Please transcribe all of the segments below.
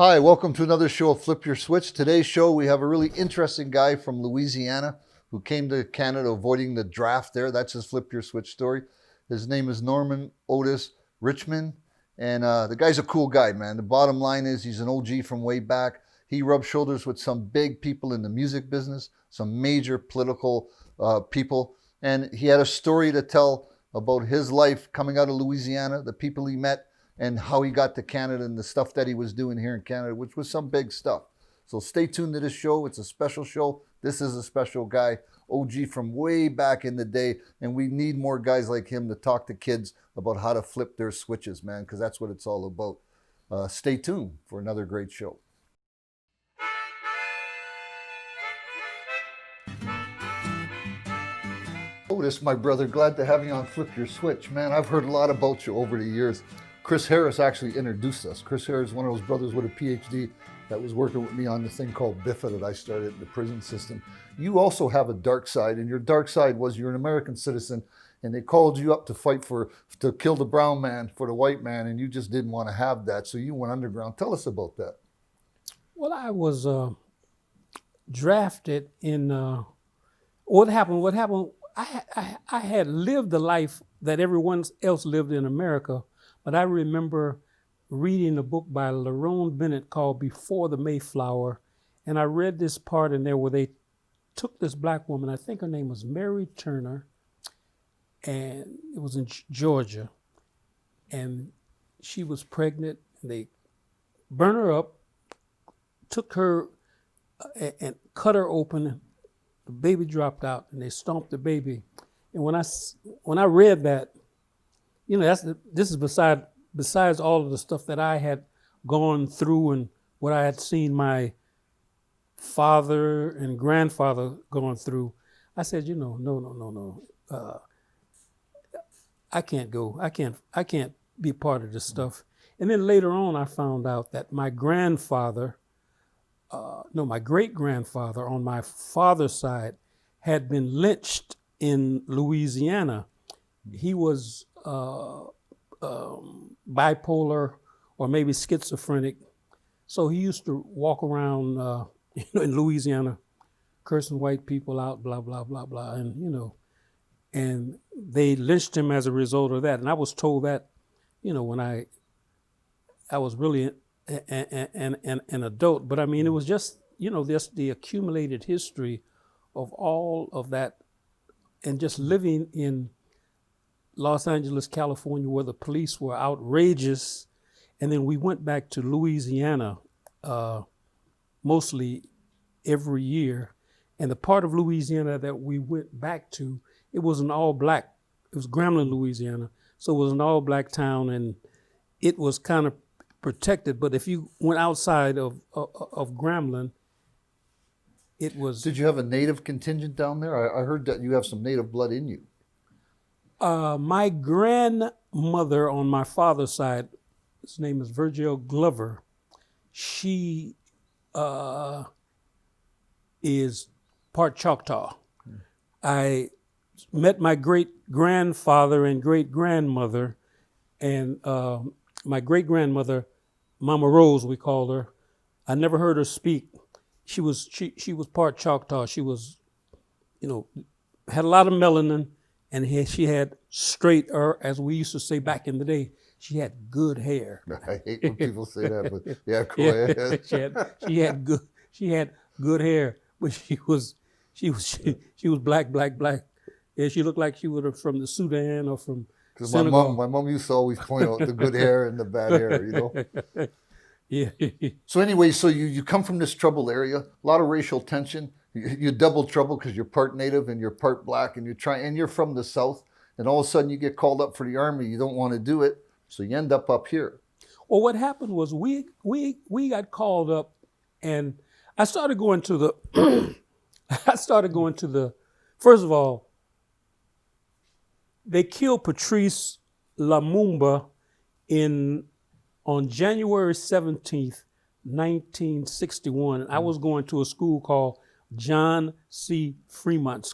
Hi, welcome to another show of Flip Your Switch. Today's show, we have a really interesting guy from Louisiana who came to Canada avoiding the draft there. That's his Flip Your Switch story. His name is Norman Otis Richmond, and the guy's a cool guy, man. The bottom line is he's an OG from way back. He rubbed shoulders with some big people in the music business, some major political people, and he had a story to tell about his life coming out of Louisiana, the people he met, and how he got to Canada and the stuff that he was doing here in Canada, which was some big stuff. So stay tuned to this show. It's a special show. This is a special guy, OG from way back in the day, and we need more guys like him to talk to kids about how to flip their switches, man, because that's what it's all about. Stay tuned for another great show. Otis, my brother, glad to have you on Flip Your Switch. Man, I've heard a lot about you over the years. Chris Harris actually introduced us. Chris Harris is one of those brothers with a PhD that was working with me on the thing called BIFA that I started in the prison system. You also have a dark side, and your dark side was you're an American citizen, and they called you up to fight to kill the brown man for the white man, and you just didn't want to have that, so you went underground. Tell us about that. Well, I was drafted in, what happened, I had lived the life that everyone else lived in America, but I remember reading a book by Lerone Bennett called Before the Mayflower, and I read this part in there where they took this black woman, I think her name was Mary Turner, and it was in Georgia, and she was pregnant, and they burned her up, took her and cut her open, the baby dropped out, and they stomped the baby. And when I read that, you know, this is besides all of the stuff that I had gone through and what I had seen my father and grandfather going through. I said, you know, no. I can't go. I can't be part of this stuff. And then later on, I found out that my great-grandfather on my father's side had been lynched in Louisiana. He was bipolar or maybe schizophrenic. So he used to walk around in Louisiana cursing white people out, blah, blah, blah, blah. And they lynched him as a result of that. And I was told that, when I was really an adult. But I mean, it was just the accumulated history of all of that and just living in Los Angeles, California, where the police were outrageous. And then we went back to Louisiana mostly every year. And the part of Louisiana that we went back to, it was an all-black, it was Grambling, Louisiana. So it was an all-black town, and it was kind of protected. But if you went outside of Grambling, it was... Did you have a native contingent down there? I heard that you have some native blood in you. My grandmother on my father's side, his name is Virgil Glover. She is part Choctaw. I met my great-grandfather and great-grandmother, and my great-grandmother, Mama Rose, we called her. I never heard her speak. She was part Choctaw. She was, had a lot of melanin. And she had straight, or as we used to say back in the day, she had good hair. I hate when people say that, but yeah, go ahead. She had good hair, but she was black. Yeah, she looked like she was from the Sudan or from Senegal. My mom used to always point out the good hair and the bad hair, Yeah. So anyway, so you come from this troubled area, a lot of racial tension. You double trouble because you're part native and you're part black, and you're from the South, and all of a sudden you get called up for the army. You don't want to do it, so you end up here. Well, what happened was we got called up, and I started going to the. First of all, they killed Patrice Lumumba on January 17th, 1961. I was going to a school called John C. Fremont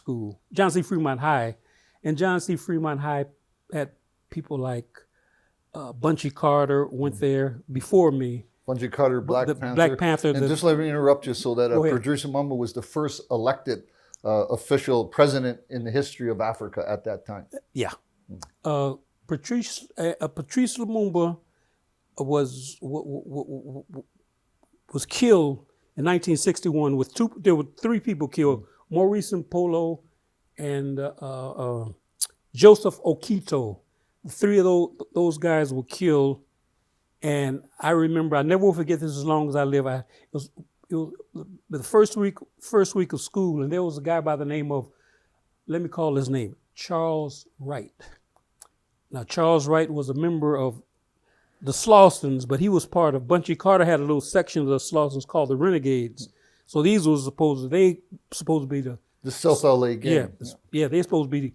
High. And John C. Fremont High had people like Bunchy Carter went there before me. Bungie Carter, Black the Panther. Black Panther. And just let me interrupt you so that Go ahead. Patrice Lumumba was the first elected official president in the history of Africa at that time. Yeah. Patrice Lumumba was killed in 1961 with there were 3 people killed: Maurice Polo and Joseph Okito. 3 of those guys were killed, and I remember, I never will forget this as long as I live. It was the first week of school, and there was a guy by the name of, let me call his name, Charles Wright. Now, Charles Wright was a member of the Slaughtons, but he was part of, Bungie Carter had a little section of the Slaughtons called the Renegades. So these were supposed to be the South LA gang. Yeah, they're supposed to be,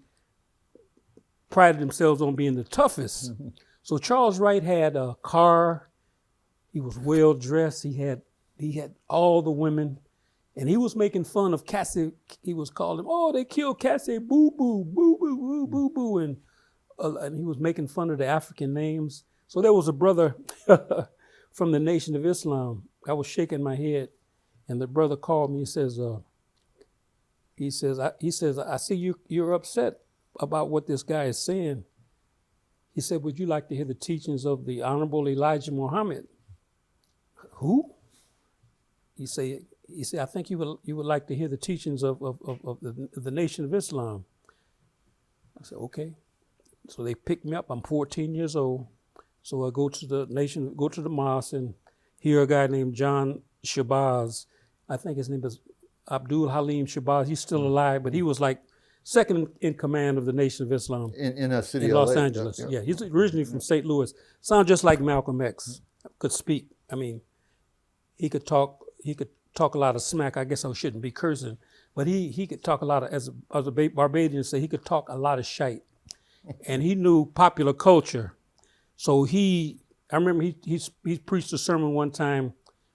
prided themselves on being the toughest. Mm-hmm. So Charles Wright had a car. He was well dressed. He had all the women, and he was making fun of Cassie. He was calling him, "Oh, they killed Cassie, boo boo, boo boo, boo boo boo," and he was making fun of the African names. So there was a brother from the Nation of Islam. I was shaking my head, and the brother called me. He says, "I see you're upset about what this guy is saying." He said, "Would you like to hear the teachings of the Honorable Elijah Muhammad?" Who? He said, "I think you would like to hear the teachings of the Nation of Islam." I said, "Okay." So they picked me up. I'm 14 years old. So I go to the mosque, and hear a guy named John Shabazz. I think his name is Abdul Halim Shabazz. He's still alive, but he was like second in command of the Nation of Islam in a city in of Los LA. Angeles. Yeah, he's originally from St. Louis. Sounds just like Malcolm X. Could speak. I mean, he could talk a lot of smack. I guess I shouldn't be cursing, but he could talk a lot of, as a Barbadian say, he could talk a lot of shite, and he knew popular culture. So I remember he preached a sermon one time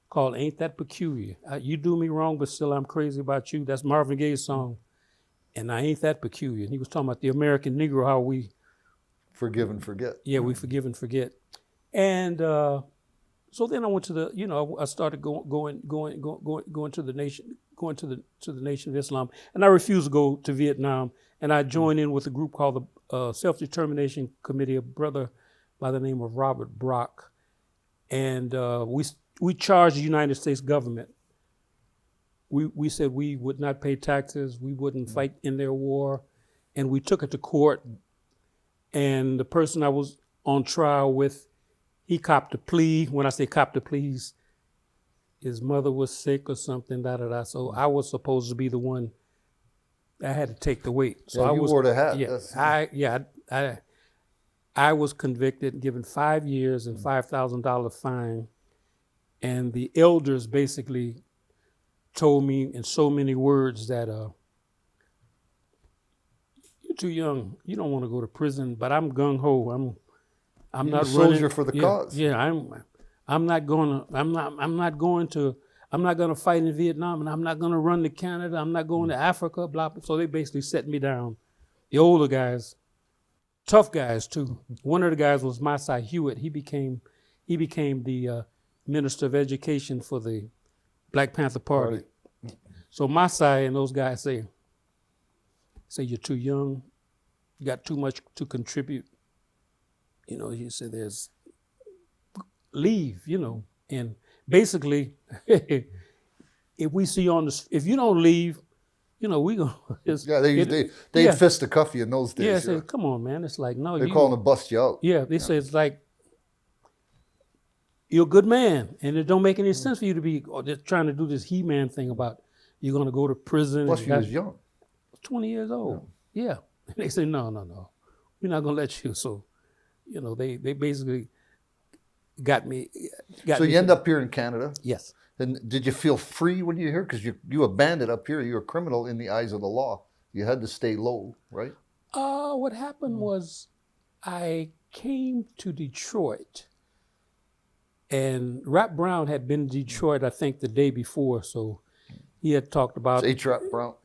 called "Ain't That Peculiar." You do me wrong, but still I'm crazy about you. That's Marvin Gaye's song. And I ain't that peculiar. And he was talking about the American Negro, how we forgive and forget. Yeah, we forgive and forget. And so then I went to I started going to the Nation of Islam, and I refused to go to Vietnam. And I joined in with a group called the Self-Determination Committee, a brother by the name of Robert Brock, and we charged the United States government. We said we would not pay taxes, we wouldn't fight in their war, and we took it to court. And the person I was on trial with, he copped a plea. When I say copped a plea, his mother was sick or something, So I was supposed to be the one that had to take the weight. So you wore the hat. Yeah, I was convicted and given 5 years and $5,000 fine. And the elders basically told me in so many words that you're too young. You don't want to go to prison. But I'm gung ho. I'm not running. Soldier for the cause. Yeah, I'm not going to fight in Vietnam, and I'm not going to run to Canada. I'm not going to Africa. Blah blah. So they basically set me down. The older guys, tough guys too. One of the guys was Masai Hewitt. He became the Minister of Education for the Black Panther Party. So Masai and those guys say you're too young, you got too much to contribute. He said leave, and basically if we see you if you don't leave, we gonna they fist the cuff you in those days. Yeah, say, come on, man. It's like no, they're calling to bust you out. Yeah, they say it's like you're a good man, and it don't make any sense for you to be just trying to do this He-Man thing about you're going to go to prison. Plus, you was young. 20 years old. Yeah. They say, no. We're not going to let you. So, they basically got me. So you end up here in Canada? Yes. And did you feel free when you were here? Because you a bandit up here. You're a criminal in the eyes of the law. You had to stay low, right? What happened was I came to Detroit. And Rap Brown had been in Detroit, I think, the day before. So he had talked about H. Rap Brown.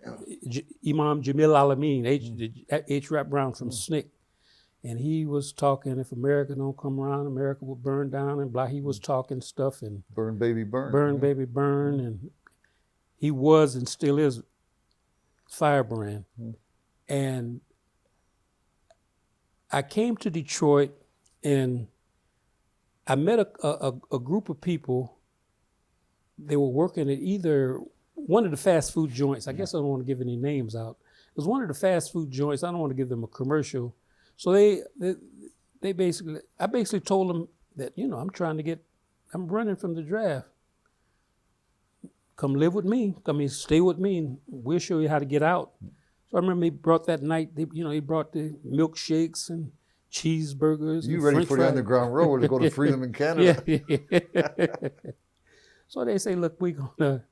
Imam Jamil Alameen, H. Rap Brown from SNCC. and he was talking, if America don't come around, America will burn down, and blah. He was talking stuff and Burn, baby, burn. burn, baby, burn, and he was and still is firebrand. And I came to Detroit, and I met a group of people. They were working at either one of the fast food joints. I guess I don't want to give any names out. It was one of the fast food joints. I don't want to give them a commercial. So I basically told them that, I'm running from the draft. Come live with me. Stay with me, and we'll show you how to get out. So I remember he brought that night, he brought the milkshakes and cheeseburgers. You and ready French for the fries. Underground Railroad to go to freedom in Canada? Yeah. So they say, look, we'll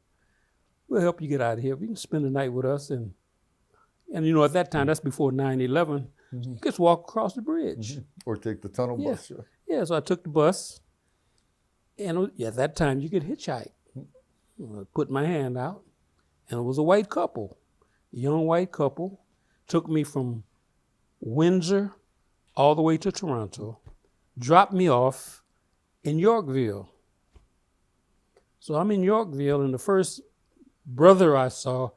help you get out of here. You can spend the night with us. And at that time, that's before 9/11, you just walk across the bridge. Or take the tunnel bus. Yeah, so I took the bus. And at that time, you could hitchhike. I put my hand out, and it was a white couple, a young white couple, took me from Windsor all the way to Toronto, dropped me off in Yorkville. So I'm in Yorkville, and the first brother I saw,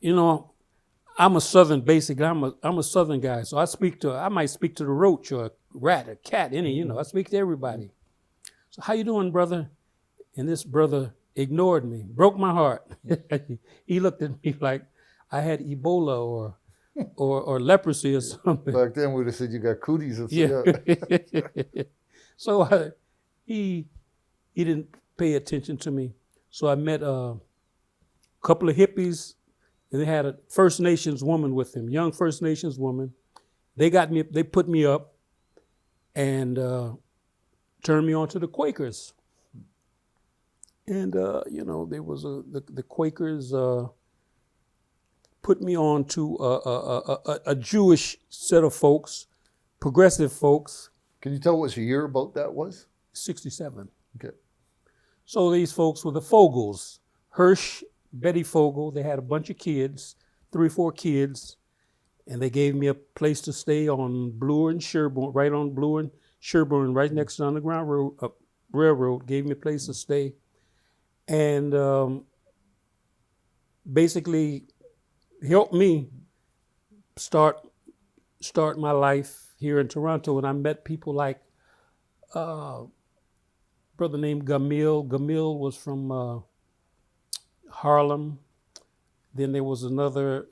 I'm a Southern, basically. I'm a Southern guy, so I might speak to the roach or a rat, a cat, I speak to everybody. So how you doing, brother? And this brother ignored me, broke my heart. He looked at me like I had Ebola or leprosy or something. Back then, we'd have said you got cooties. Yeah. So he didn't pay attention to me. So I met a couple of hippies, and they had a First Nations woman with them, young First Nations woman. They put me up and turned me on to the Quakers. And, there was the Quakers put me on to a Jewish set of folks, progressive folks. Can you tell what year about that was? 67. Okay. So these folks were the Fogels, Hirsch, Betty Fogel. They had a bunch of kids, 3 or 4 kids, and they gave me a place to stay on Bloor and Sherborne, right on Bloor and Sherborne, right next to the Underground Railroad. Gave me a place to stay, and basically helped me start my life here in Toronto. And I met people like brother named Gamil. Gamil was from Harlem. Then there was another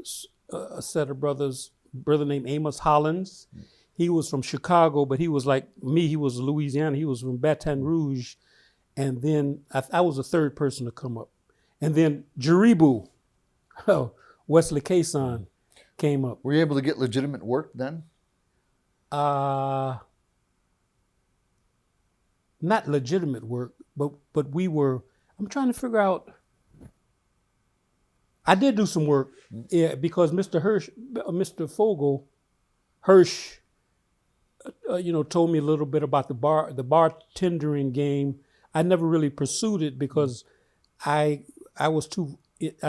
set of brothers, brother named Amos Hollins. He was from Chicago, but he was like me. He was Louisiana. He was from Baton Rouge. And then I was the third person to come up. And then Jaribu, Wesley Cason, came up. Were you able to get legitimate work then? Not legitimate work, but we were, I'm trying to figure out, I did do some work, because Mr. Fogel, Hirsch, told me a little bit about the bartendering game. I never really pursued it because I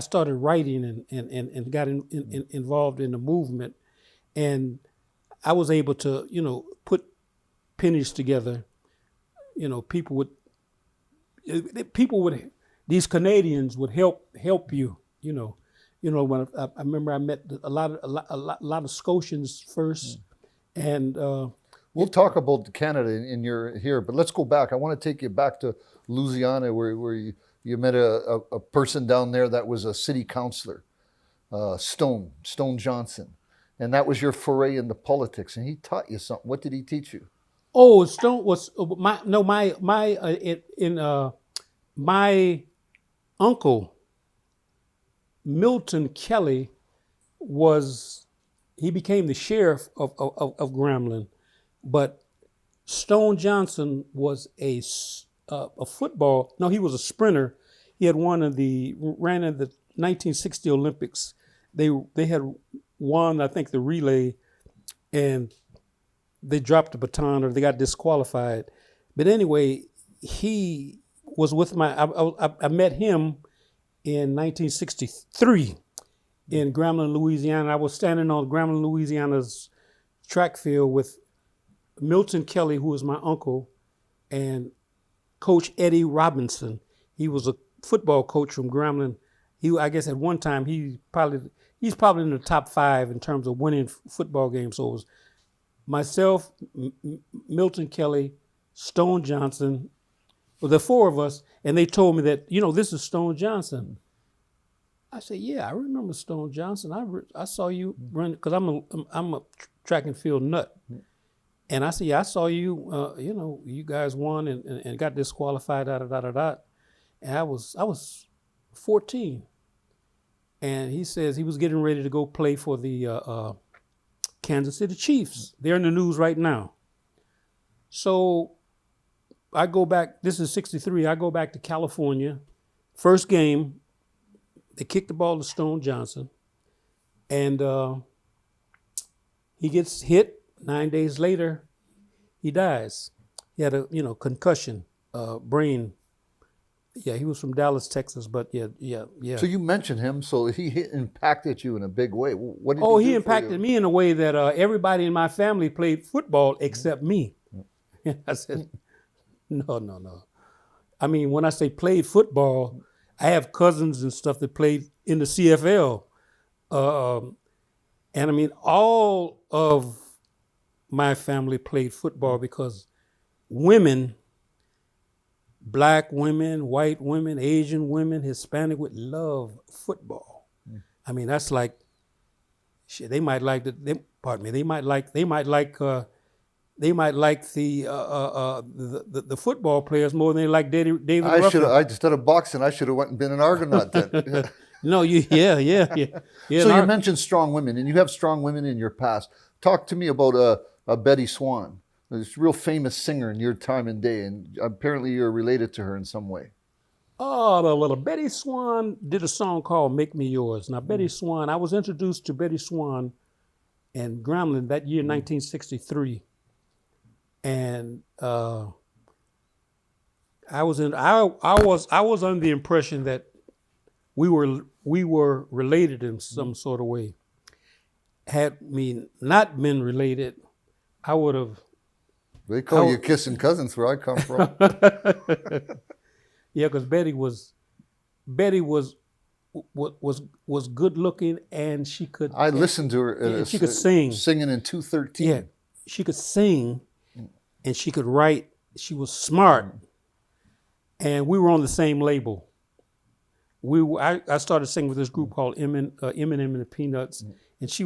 started writing and got involved in the movement, and I was able to, put pennies together. These Canadians would help you, when I remember I met a lot of Scotians first, and we'll talk about Canada in your here, but let's go back. I want to take you back to Louisiana, where you met a person down there that was a city councilor, Stone Johnson, and that was your foray into politics. And he taught you something. What did he teach you? Oh, Stone was my uncle Milton Kelly he became the sheriff of Grambling, but Stone Johnson was a football. No, he was a sprinter. He had ran in the 1960 Olympics. They had won, I think, the relay, and they dropped the baton or they got disqualified. But anyway, he was with I met him in 1963 in Grambling, Louisiana. I was standing on Grambling, Louisiana's track field with Milton Kelly, who was my uncle, and Coach Eddie Robinson. He was a football coach from Grambling. I guess at one time he's probably in the top 5 in terms of winning football games. So it was myself, Milton Kelly, Stone Johnson, well, the 4 of us, and they told me that, this is Stone Johnson. I said, yeah, I remember Stone Johnson. I saw you run, because I'm a track and field nut. And I said, yeah, I saw you, you guys won and got disqualified, And I was 14. And he says he was getting ready to go play for the Kansas City Chiefs. They're in the news right now. So I go back, this is 63, I go back to California. First game, they kicked the ball to Stone Johnson. And he gets hit. 9 days later, he dies. He had a, concussion, brain. Yeah, he was from Dallas, Texas, but yeah. So you mentioned him, so he impacted you in a big way. What did he do he for impacted you? me in a way that everybody in my family played football except me. I said, no. I mean, when I say played football, I have cousins and stuff that played in the CFL. And I mean, all of my family played football because women, Black women, white women, Asian women, Hispanic would love football. I mean, that's like, shit, they might like the football players more than they like David Ruffin. Instead of boxing, I should have went and been an Argonaut then. No, yeah. So you mentioned strong women, and you have strong women in your past. Talk to me about Betty Swan, this real famous singer in your time and day, and apparently you're related to her in some way. Oh, the little Betty Swan did a song called "Make Me Yours." Now, Betty Swan, I was introduced to Betty Swan in Grambling that year, 1963, and I was under the impression that we were related in some sort of way. Had we not been related, I would have. They call you kissing cousins where I come from. Yeah, because Betty was good looking, and she could. I listened to her. She could sing. Singing in 213. Yeah, she could sing, and she could write. She was smart, and we were on the same label. I started singing with this group called Eminem and the Peanuts, and we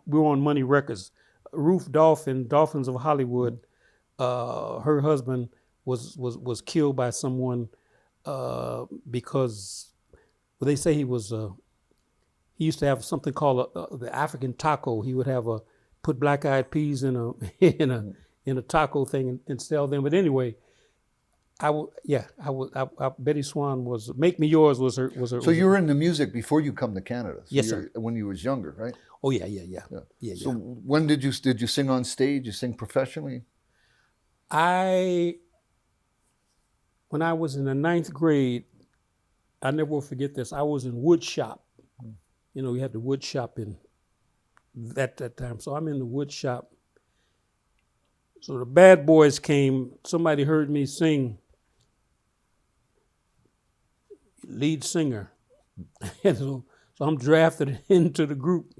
were on Money Records. Ruth Dolphin, Dolphins of Hollywood. Her husband was killed by someone because they say he used to have something called the African taco. He would have put black-eyed peas in a taco thing and sell them. But anyway, Betty Swan was "Make Me Yours" was her. So you were into music before you come to Canada. So yes, sir. When you was younger, right? Oh yeah. So when did you sing on stage? You sing professionally? When I was in the 9th grade, I never will forget this. I was in wood shop. We had the wood shop in that time. So I'm in the wood shop. So the bad boys came. Somebody heard me sing, lead singer. And so I'm drafted into the group.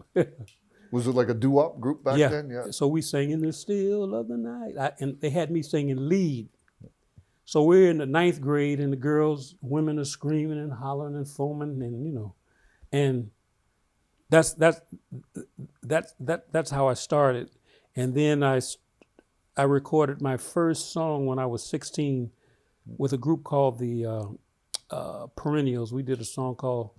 Was it like a doo-wop group back then? Yeah. So we sang "In the Still of the Night," and they had me singing lead. So we're in the 9th grade, and the women are screaming and hollering and foaming, and that's how I started. And then I recorded my first song when I was 16 with a group called the Perennials. We did a song called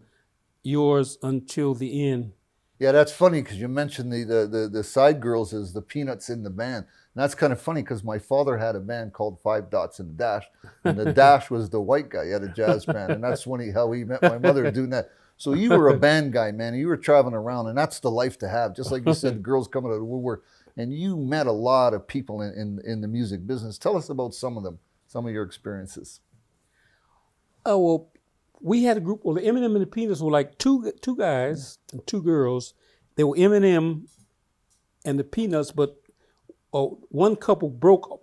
"Yours Until the End." Yeah, that's funny because you mentioned the side girls as the Peanuts in the band. And that's kind of funny because my father had a band called Five Dots and the Dash. And the Dash was the white guy. He had a jazz band. And that's how he met my mother doing that. So you were a band guy, man. And you were traveling around. And that's the life to have. Just like you said, girls coming out of the woodwork. And you met a lot of people in the music business. Tell us about some of them, some of your experiences. Oh, well, we had a group. Well, the Eminem and the Peanuts were like two guys and two girls. They were Eminem and the Peanuts, but one couple broke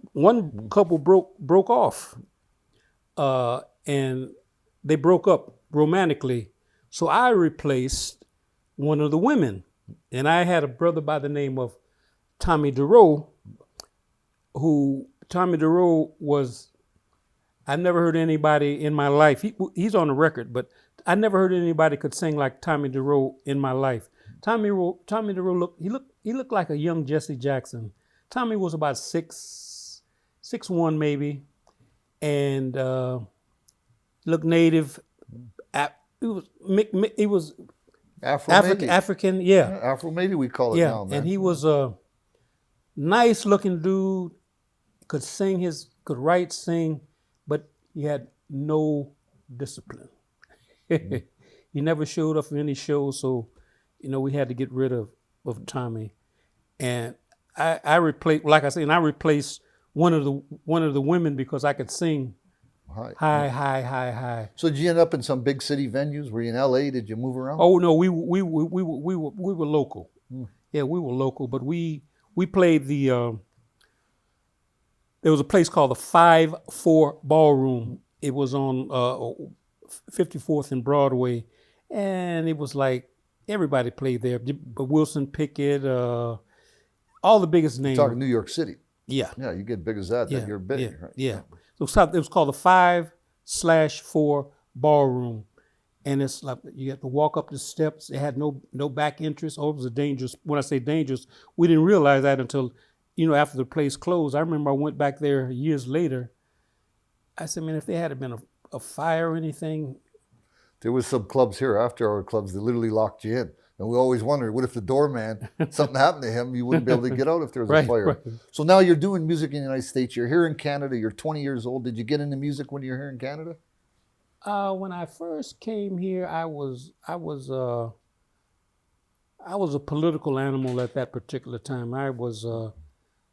off, and they broke up romantically. So I replaced one of the women, and I had a brother by the name of Tommy DeRoe, was, I never heard anybody in my life. He's on the record, but I never heard anybody could sing like Tommy DeRoe in my life. Tommy DeRoe looked like a young Jesse Jackson. Tommy was about 6'1" maybe, and looked native. He was African, yeah. Afro-Made, we call it now, man. And he was a nice looking dude. Could write, sing, but he had no discipline. He never showed up for any shows, so we had to get rid of Tommy. And I replaced, like I said, I replaced one of the women because I could sing high. So did you end up in some big city venues? Were you in LA? Did you move around? Oh no, we were local. Yeah, we were local, but we played the. There was a place called the 5-4 Ballroom. It was on 54th and Broadway, and it was like everybody played there. But Wilson Pickett, all the biggest names. You're talking New York City. Yeah. Yeah, you get big as that, then you're big. Right? Yeah. So it was called the 5/4 Ballroom. And it's like you have to walk up the steps. It had no back entrance. Oh, it was a dangerous. When I say dangerous, we didn't realize that until, after the place closed. I remember I went back there years later. I said, man, if there had been a fire or anything. There was some clubs here, after our clubs, that literally locked you in. And we always wondered, what if the doorman, something happened to him, you wouldn't be able to get out if there was a fire. Right. So now you're doing music in the United States. You're here in Canada. You're 20 years old. Did you get into music when you were here in Canada? When I first came here, I was a political animal at that particular time. I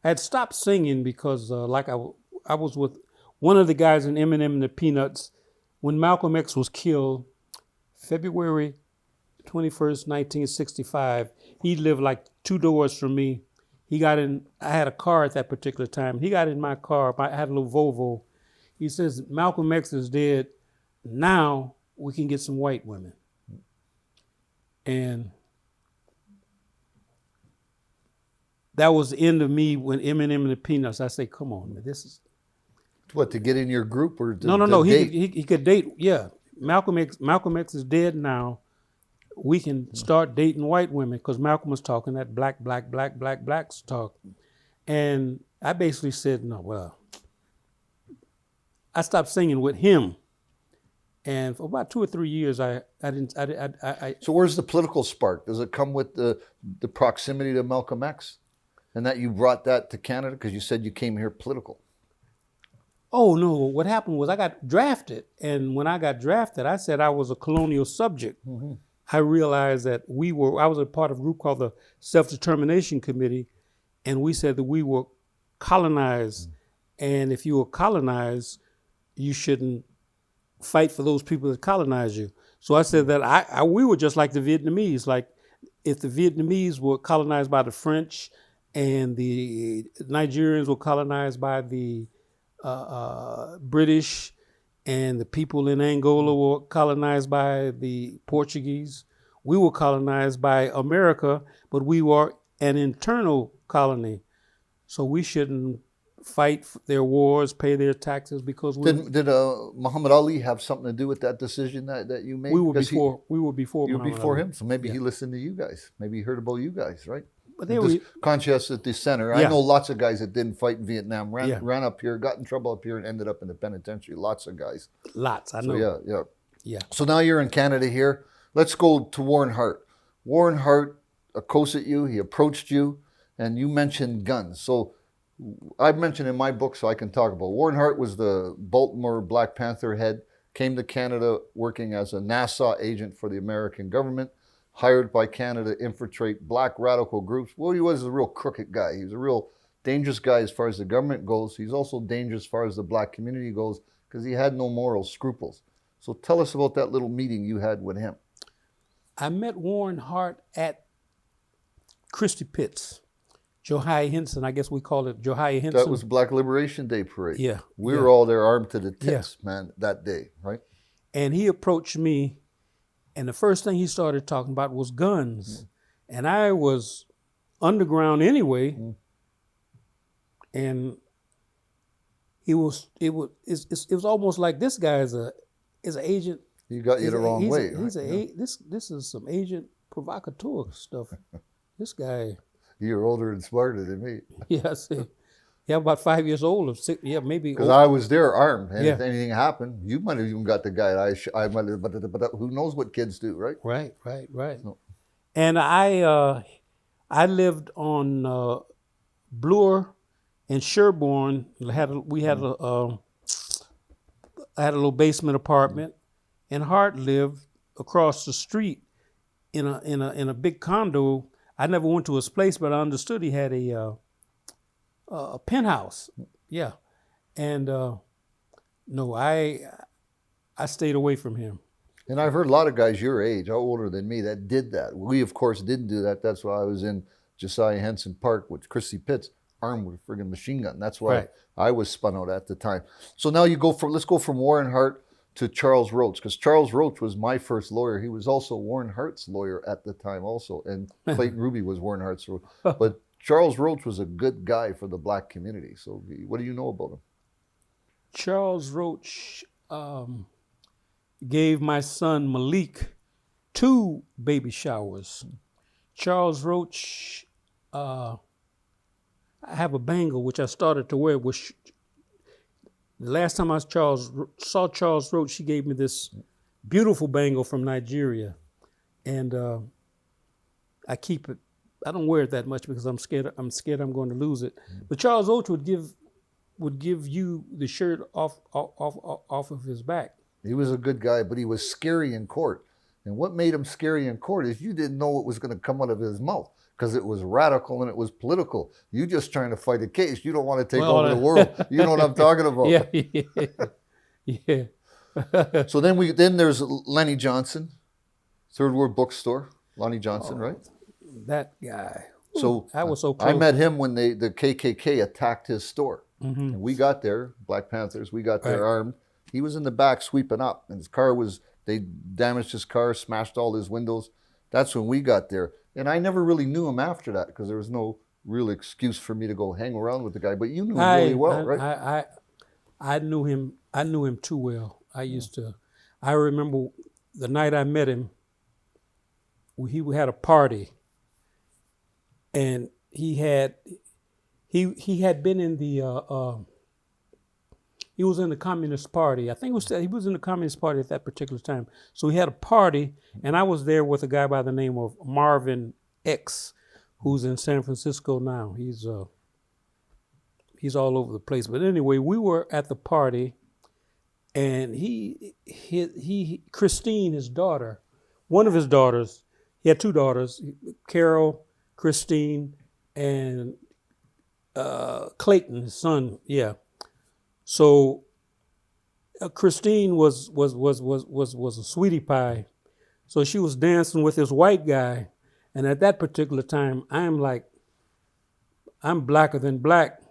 had stopped singing because I was with one of the guys in Eminem and the Peanuts when Malcolm X was killed, February 21st, 1965. He lived like 2 doors from me. He got in, I had a car at that particular time. He got in my car. I had a little Volvo. He says, Malcolm X is dead. Now we can get some white women. And that was the end of me when Eminem and the Peanuts. I say, come on, man, this is. What, to get in your group or to No. date? He could date. Yeah, Malcolm X is dead now. We can start dating white women because Malcolm was talking that blacks talk. And I basically said, no, well, I stopped singing with him. And for about 2 or 3 years, I didn't. So where's the political spark? Does it come with the proximity to Malcolm X, and that you brought that to Canada because you said you came here political? Oh no! What happened was I got drafted, and when I got drafted, I said I was a colonial subject. Mm-hmm. I realized that I was a part of a group called the Self-Determination Committee, and we said that we were colonized, and if you were colonized, you shouldn't fight for those people that colonized you. So I said that we were just like the Vietnamese. Like if the Vietnamese were colonized by the French and the Nigerians were colonized by the British and the people in Angola were colonized by the Portuguese, we were colonized by America, but we were an internal colony. So we shouldn't fight their wars, pay their taxes because did Muhammad Ali have something to do with that decision that you made? We were before you were Muhammad before Ali. him, so maybe he listened to you guys. Maybe he heard about you guys, right? But they were conscious at the center. Yeah. I know lots of guys that didn't fight in Vietnam, ran up here, got in trouble up here, and ended up in the penitentiary. Lots of guys. Lots, I know. So yeah. So now you're in Canada here. Let's go to Warren Hart. Warren Hart accosted you. He approached you, and you mentioned guns. So I've mentioned in my book, so I can talk about. Warren Hart was the Baltimore Black Panther head, came to Canada working as a Nassau agent for the American government, hired by Canada to infiltrate black radical groups. Well, he was a real crooked guy. He was a real dangerous guy as far as the government goes. He's also dangerous as far as the black community goes because he had no moral scruples. So tell us about that little meeting you had with him. I met Warren Hart at Christie Pitts. Josiah Henson. I guess we call it Josiah Henson. That was Black Liberation Day parade. Yeah. We yeah. were all there armed to the Yeah. tits, man, that day, right? And he approached me, and the first thing he started talking about was guns. And I was underground anyway. And it was almost like this guy is an agent. He got you the wrong way. This is some agent provocateur stuff. This guy. You're older and smarter than me. Yeah, I see. Yeah, about 5 years old or 6. Yeah, maybe. Because I was there armed, and if anything happened, you might have even got the guy. I might have, but who knows what kids do, right? Right. So. And I lived on Bloor and Sherborne. I had a little basement apartment, and Hart lived across the street in a big condo. I never went to his place, but I understood he had a penthouse. Yeah, and no, I stayed away from him. And I've heard a lot of guys your age, older than me, that did that. We, of course, didn't do that. That's why I was in Josiah Henson Park with Chrissy Pitts, armed with a friggin' machine gun. That's why I was spun out at the time. So now let's go from Warren Hart to Charles Roach, because Charles Roach was my first lawyer. He was also Warren Hart's lawyer at the time also, and Clayton Ruby was Warren Hart's lawyer. But Charles Roach was a good guy for the black community. So what do you know about him? Charles Roach gave my son Malik 2 baby showers. Charles Roach, I have a bangle which I started to wear, which the last time I saw Charles Roach, he gave me this beautiful bangle from Nigeria. And I keep it. I don't wear it that much because I'm scared I'm going to lose it. But Charles Roach would give you the shirt off of his back. He was a good guy, but he was scary in court. And what made him scary in court is you didn't know what was going to come out of his mouth, because it was radical and it was political. You just trying to fight a case. You don't want to take over the world. You know what I'm talking about. Yeah. So then there's Lenny Johnson, Third World Bookstore. Lenny Johnson, right? That guy. So I was so close. I met him when the KKK attacked his store. Mm-hmm. And we got there, Black Panthers, we got there armed. He was in the back sweeping up, and they damaged his car, smashed all his windows. That's when we got there. And I never really knew him after that, because there was no real excuse for me to go hang around with the guy. But you knew him really well, right? I knew him too well. I remember the night I met him, he had a party, and he had been in the he was in the Communist Party. I think he was in the Communist Party at that particular time. So he had a party, and I was there with a guy by the name of Marvin X, who's in San Francisco now. He's all over the place. But anyway, we were at the party, and Christine, his daughter, one of his daughters, he had 2 daughters, Carol, Christine, and Clayton, his son. Yeah. So Christine was a sweetie pie. So she was dancing with this white guy, and at that particular time, I'm blacker than black.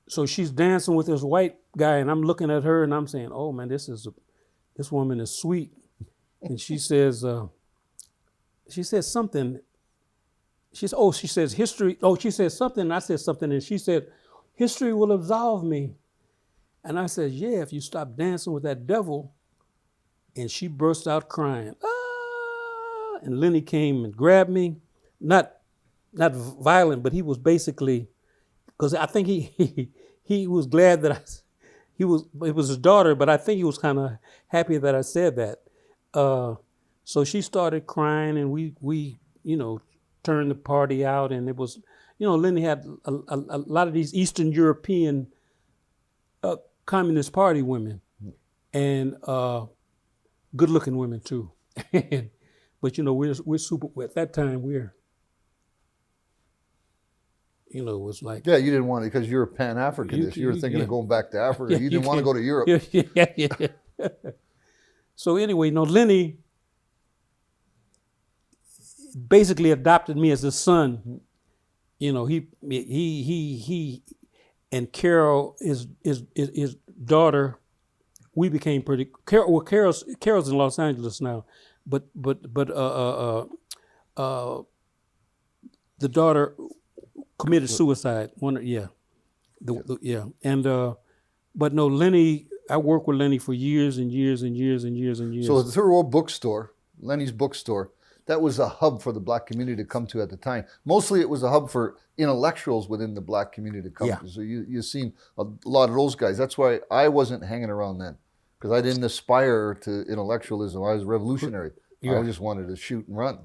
So she's dancing with this white guy, and I'm looking at her, and I'm saying, "Oh man, this woman is sweet." And she says something. She says history. Oh, she says something, and I said something, and she said, "History will absolve me." And I said, "Yeah, if you stop dancing with that devil." And she burst out crying. Ah! And Lenny came and grabbed me, not violent, but he was basically, because I think he was glad that it was his daughter, but I think he was kind of happy that I said that. So she started crying, and we turned the party out, and it was, Lenny had a lot of these Eastern European Communist Party women, and good-looking women too. But we're super. At that time, it was like, yeah, you didn't want it because you're a Pan-Africanist. You were thinking of going back to Africa. You didn't want to go to Europe. Yeah. So anyway, Lenny basically adopted me as his son. he and Carol, his daughter, we became pretty. Carol's in Los Angeles now, but the daughter committed suicide. But no, Lenny. I worked with Lenny for years and years and years and years and years. So the Third World Bookstore, Lenny's bookstore, that was a hub for the black community to come to at the time. Mostly it was a hub for intellectuals within the black community to come to. So you've seen a lot of those guys. That's why I wasn't hanging around then, because I didn't aspire to intellectualism. I was revolutionary. I just wanted to shoot and run,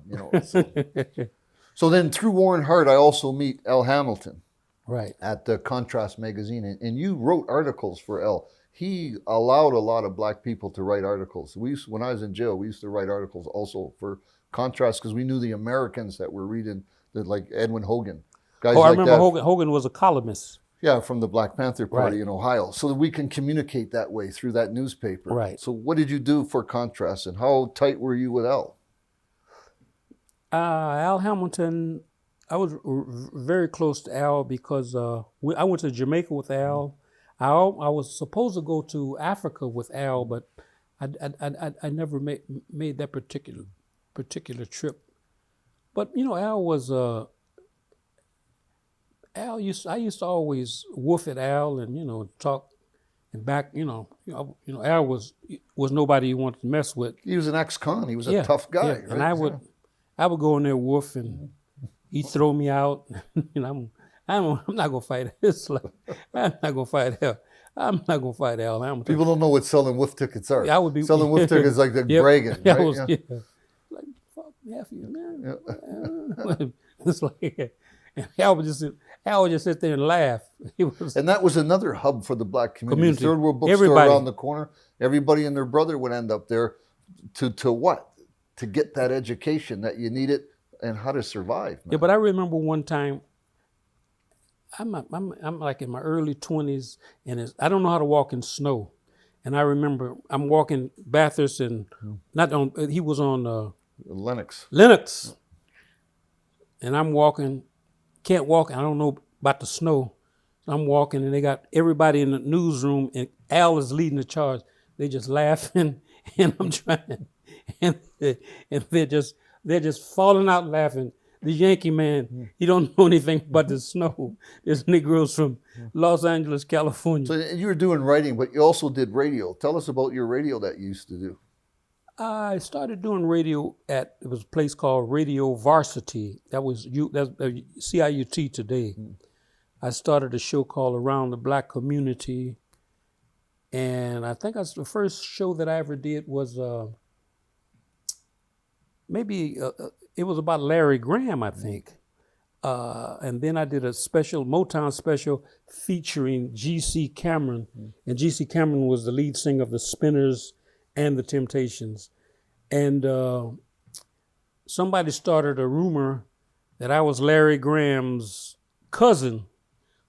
So then through Warren Hart, I also meet L. Hamilton. Right. At the Contrast magazine. And you wrote articles for L. He allowed a lot of black people to write articles. When I was in jail, we used to write articles also for Contrast because we knew the Americans that were reading, like Edwin Hogan. Guys I remember that. Hogan was a columnist. Yeah, from the Black Panther Party in Ohio. So that we can communicate that way through that newspaper. Right. So what did you do for Contrast and how tight were you with L? Al Hamilton, I was very close to Al because I went to Jamaica with Al. I was supposed to go to Africa with Al, but I never made that particular trip. But Al was I used to always woof at Al and talk and back. Al was nobody you wanted to mess with. He was an ex-con. He was a tough guy. Right? And I would go in there woof and he'd throw me out. I'm not gonna fight. It's like I'm not gonna fight Al. I'm not gonna fight Al Hamilton. People don't know what selling wolf tickets are. I would be selling wolf tickets like they're bragging. Right? Like fuck half you, man. It's like and Al would just sit there and laugh. And that was another hub for the black community. Third World Bookstore around the corner. Everybody and their brother would end up there to what? To get that education that you needed and how to survive. Man. Yeah, but I remember one time. I'm like in my early 20s, and I don't know how to walk in snow. And I remember I'm walking Bathurst, and he was on Lennox, and I'm walking, can't walk. I don't know about the snow. I'm walking, and they got everybody in the newsroom, and Al is leading the charge. They just laughing, and I'm trying, and they're just falling out laughing. The Yankee man, he don't know anything about the snow. There's Negroes from Los Angeles, California. So you were doing writing, but you also did radio. Tell us about your radio that you used to do. I started doing radio it was a place called Radio Varsity. That's CIUT today. I started a show called Around the Black Community. And I think that's the first show that I ever did was it was about Larry Graham, I think. And then I did a Motown special featuring G.C. Cameron. And G.C. Cameron was the lead singer of the Spinners and the Temptations. And somebody started a rumor that I was Larry Graham's cousin.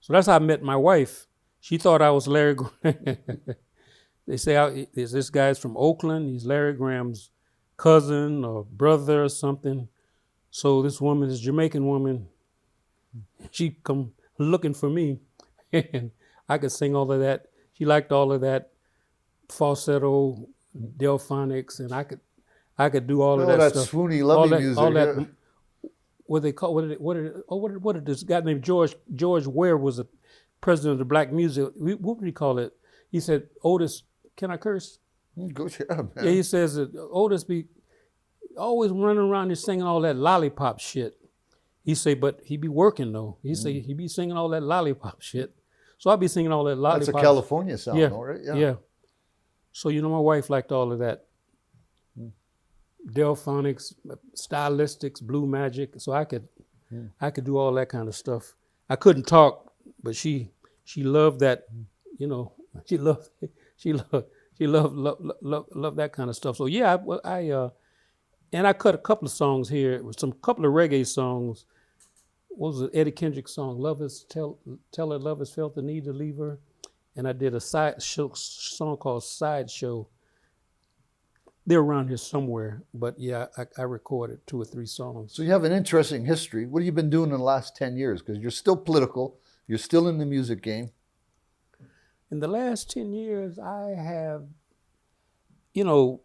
So that's how I met my wife. She thought I was Larry Graham. They say this guy's from Oakland. He's Larry Graham's cousin or brother or something. So this woman, this Jamaican woman, she come looking for me, and I could sing all of that. She liked all of that falsetto, delphonics, and I could do all of that stuff. Swoony, lovely music. All that. What they call what did this guy named George Ware was the president of the Black Music. What would he call it? He said, Otis, can I curse? Go ahead, man. Yeah, he says that Otis be always running around here singing all that lollipop shit. He say, but he be working though. He say he be singing all that lollipop shit. So I be singing all that lollipop. That's a California sound, though, right? Yeah. So my wife liked all of that. Delphonics, stylistics, blue magic. So I could do all that kind of stuff. I couldn't talk, but she loved that. She loved that kind of stuff. So yeah, and I cut a couple of songs here, couple of reggae songs. What was it? Eddie Kendrick's song, Tell Her Love Has Felt the Need to Leave Her. And I did a song called Sideshow. They're around here somewhere, but yeah, I recorded 2 or 3 songs. So you have an interesting history. What have you been doing in the last 10 years? Because you're still political. You're still in the music game. In the last 10 years, I have, you know,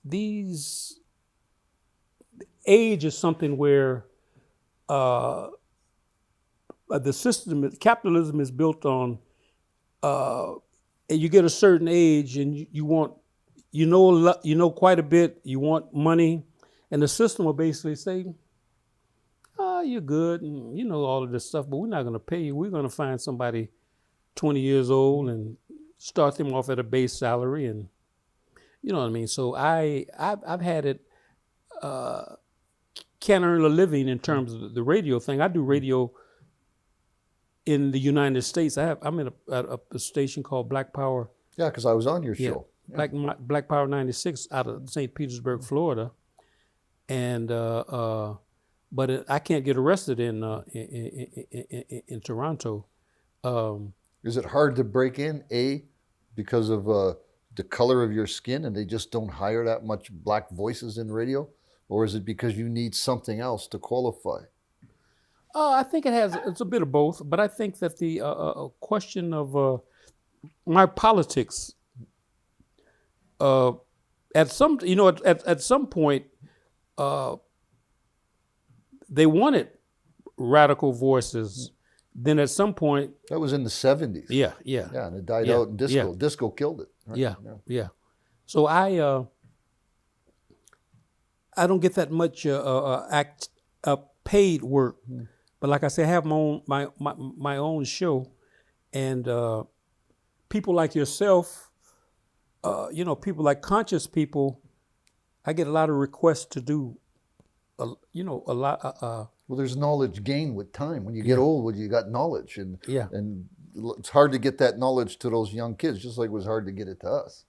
these age is something where the system, capitalism is built on, and you get a certain age and you want, you know quite a bit, you want money, and the system will basically say, oh, you're good, and you know all of this stuff, but we're not going to pay you. We're going to find somebody 20 years old and start them off at a base salary, and you know what I mean. So I've had it, can't earn a living in terms of the radio thing. I do radio in the United States. I'm in a station called Black Power. Yeah, because I was on your show. Black Power 96 out of St. Petersburg, Florida, and but I can't get arrested in Toronto. Is it hard to break in, because of the color of your skin and they just don't hire that much black voices in radio? Or is it because you need something else to qualify? I think it's a bit of both, but I think that the question of my politics, at some point, they wanted radical voices. Then at some point, that was in the 70s. Yeah, and it died out in disco. Yeah. Disco killed it. Right? Yeah. So I don't get that much paid work, but like I say, I have my own show, and people like yourself, people like conscious people, I get a lot of requests to do, a lot. Well, there's knowledge gained with time. When you get old, you got knowledge, and it's hard to get that knowledge to those young kids, just like it was hard to get it to us.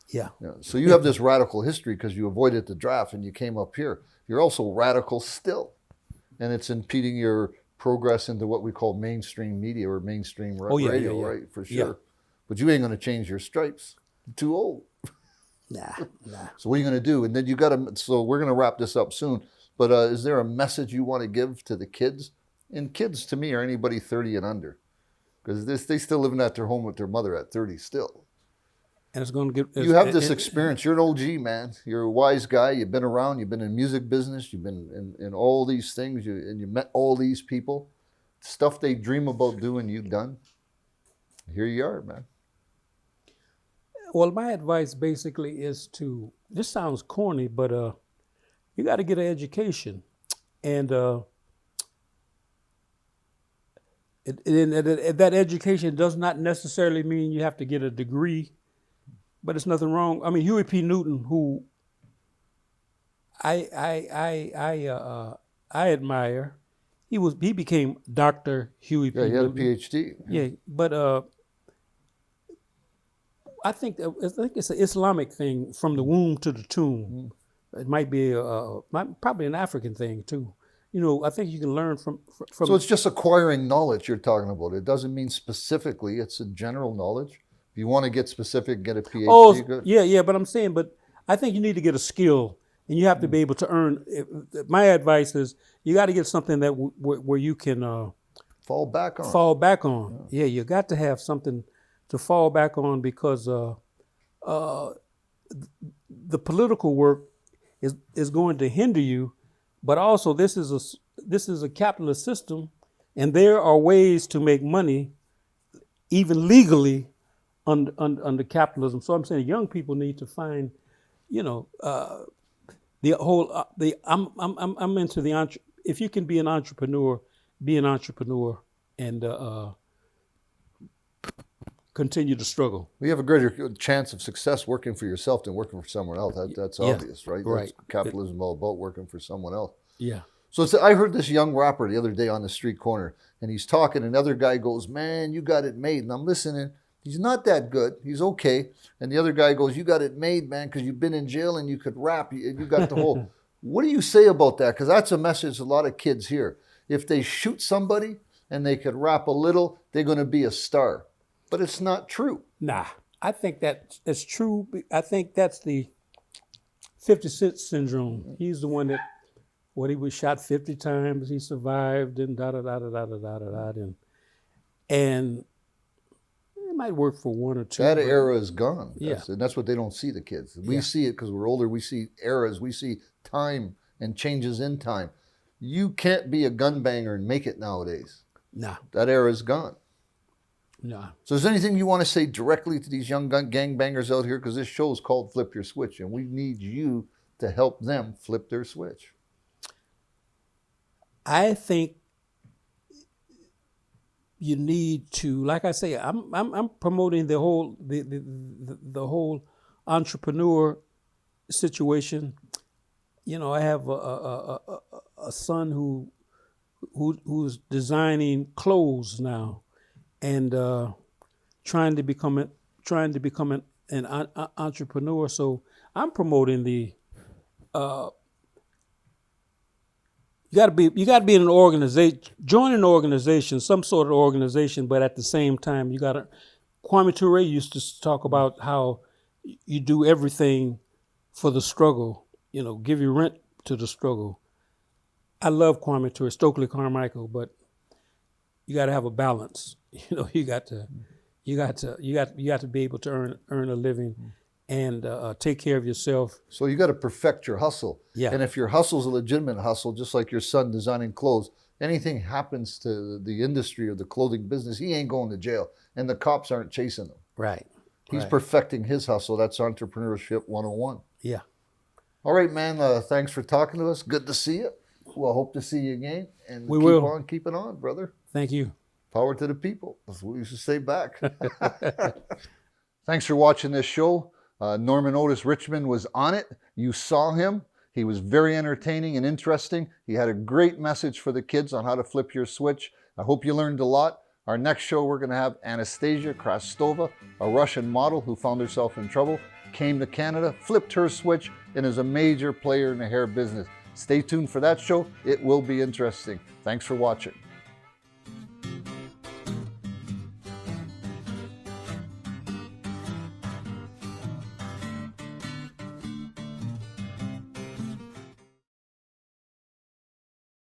Yeah. So you have this radical history because you avoided the draft and you came up here. You're also radical still, and it's impeding your progress into what we call mainstream media or mainstream radio, right? For sure. Yeah. But you ain't going to change your stripes. You're too old. Nah. So what are you going to do? And then you got to. So we're going to wrap this up soon. But is there a message you want to give to the kids? And kids, to me, are anybody 30 and under, because they still living at their home with their mother at 30 still. And it's going to get. You have this experience. You're an OG, man. You're a wise guy. You've been around. You've been in music business. You've been in all these things. And you met all these people. Stuff they dream about doing, you've done. Here you are, man. Well, my advice basically is to. This sounds corny, but you got to get an education, and that education does not necessarily mean you have to get a degree. But it's nothing wrong. I mean, Huey P. Newton, who I admire, he became Dr. Huey P. Yeah, he had a Newton. PhD. Yeah, but I think it's an Islamic thing, from the womb to the tomb. It might be probably an African thing too. I think you can learn from. So it's just acquiring knowledge you're talking about. It doesn't mean specifically. It's a general knowledge. If you want to get specific, get a PhD. Oh, good. yeah, but I'm saying, I think you need to get a skill, and you have to be able to earn. My advice is you got to get something that where you can fall back on. Yeah, you got to have something to fall back on, because the political work is going to hinder you, but also this is a capitalist system, and there are ways to make money, even legally, under capitalism. So I'm saying young people need to find, I'm into if you can be an entrepreneur, and continue to struggle. We have a greater chance of success working for yourself than working for someone else. That's obvious, right? Right. That's capitalism all about, working for someone else. Yeah. So I heard this young rapper the other day on the street corner, and he's talking, and another guy goes, "Man, you got it made." And I'm listening. He's not that good. He's okay. And the other guy goes, "You got it made, man, because you've been in jail and you could rap. You got the whole." What do you say about that? Because that's a message a lot of kids hear. If they shoot somebody and they could rap a little, they're going to be a star. But it's not true. Nah, I think that's true. I think that's the 50 Cent syndrome. He's the one that, he was shot 50 times, he survived, and and it might work for one or two. That era is gone. Yeah. And that's what they don't see, the kids. We see it because we're older. We see eras. We see time and changes in time. You can't be a gun banger and make it nowadays. Nah. That era is gone. Nah. So is there anything you want to say directly to these young gang bangers out here? Because this show is called Flip Your Switch, and we need you to help them flip their switch. I think you need to, like I say, I'm promoting the whole the whole entrepreneur situation. You know, I have a son who's designing clothes now, and trying to become an entrepreneur. So I'm promoting the. You got to be in an organization, join an organization, some sort of organization, but at the same time, you got to. Kwame Ture used to talk about how you do everything for the struggle. You know, give your rent to the struggle. I love Kwame Ture, Stokely Carmichael, but you got to have a balance. You know, you got to be able to earn a living. And take care of yourself. So you got to perfect your hustle. Yeah. And if your hustle's a legitimate hustle, just like your son designing clothes, anything happens to the industry or the clothing business, he ain't going to jail. And the cops aren't chasing him. Right. He's perfecting his hustle. That's entrepreneurship 101. Yeah. All right, man. Thanks for talking to us. Good to see you. We'll hope to see you again. And we keep will. on keeping on, brother. Thank you. Power to the people. That's what we used to say back. Thanks for watching this show. Norman Otis Richmond was on it. You saw him. He was very entertaining and interesting. He had a great message for the kids on how to flip your switch. I hope you learned a lot. Our next show, we're going to have Anastasia Krastova, a Russian model who found herself in trouble, came to Canada, flipped her switch, and is a major player in the hair business. Stay tuned for that show. It will be interesting. Thanks for watching.